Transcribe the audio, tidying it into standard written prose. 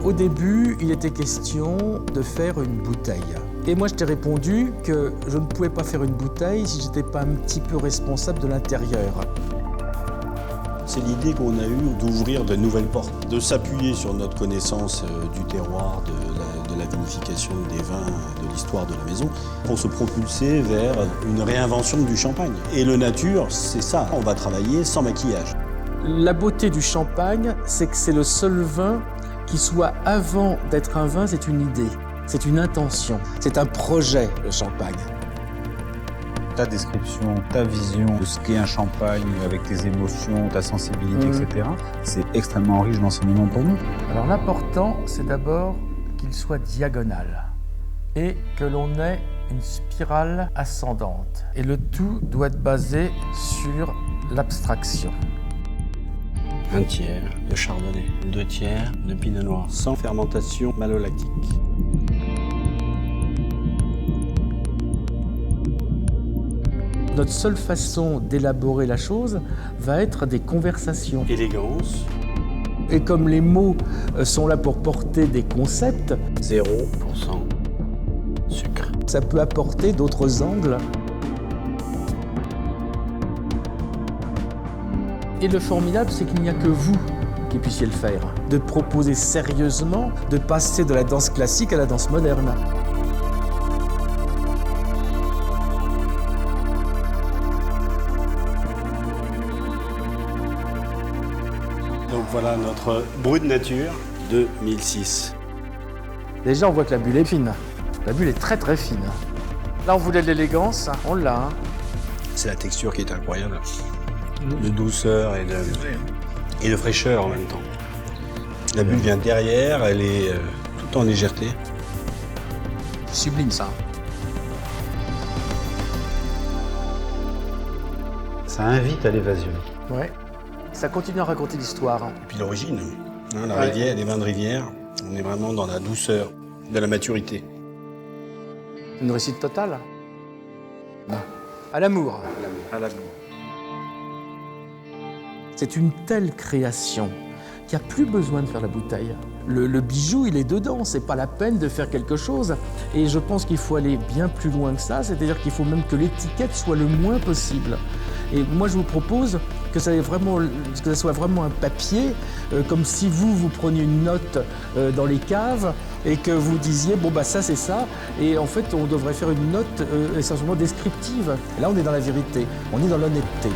Au début, il était question de faire une bouteille. Et moi, je t'ai répondu que je ne pouvais pas faire une bouteille si je n'étais pas un petit peu responsable de l'intérieur. C'est l'idée qu'on a eue d'ouvrir de nouvelles portes, de s'appuyer sur notre connaissance du terroir, de la vinification des vins, de l'histoire de la maison, pour se propulser vers une réinvention du champagne. Et le nature, c'est ça, on va travailler sans maquillage. La beauté du champagne, c'est que c'est le seul vin qui soit avant d'être un vin, c'est une idée, c'est une intention, c'est un projet, le champagne. Ta description, ta vision de ce qu'est un champagne avec tes émotions, ta sensibilité, etc. C'est extrêmement riche d'enseignements pour nous. Alors l'important, c'est d'abord qu'il soit diagonal et que l'on ait une spirale ascendante. Et le tout doit être basé sur l'abstraction. 1 tiers de chardonnay, 2 tiers de pinot noir, sans fermentation malolactique. Notre seule façon d'élaborer la chose va être des conversations. Élégance. Et comme les mots sont là pour porter des concepts, 0% sucre. ça peut apporter d'autres angles. Et le formidable, c'est qu'il n'y a que vous qui puissiez le faire. De proposer sérieusement, de passer de la danse classique à la danse moderne. Donc voilà notre Brut Nature 2006. Déjà, on voit que la bulle est fine. La bulle est très très fine. Là, on voulait de l'élégance, on l'a. Hein. C'est la texture qui est incroyable. De douceur et de fraîcheur en même temps. La bulle vient derrière, elle est tout en légèreté. Sublime, ça. Ça invite à l'évasion. Ouais. Ça continue à raconter l'histoire. Et puis l'origine, hein, la rivière, les vins de rivière, on est vraiment dans la douceur, de la maturité. Une réussite totale. À l'amour. À l'amour. C'est une telle création qu'il n'y a plus besoin de faire la bouteille. Le bijou, il est dedans, c'est pas la peine de faire quelque chose. Et je pense qu'il faut aller bien plus loin que ça, c'est-à-dire qu'il faut même que l'étiquette soit le moins possible. Et moi, je vous propose que ça soit vraiment un papier, comme si vous preniez une note dans les caves et que vous disiez, bon, bah ça, c'est ça. Et en fait, on devrait faire une note essentiellement descriptive. Là, on est dans la vérité, on est dans l'honnêteté.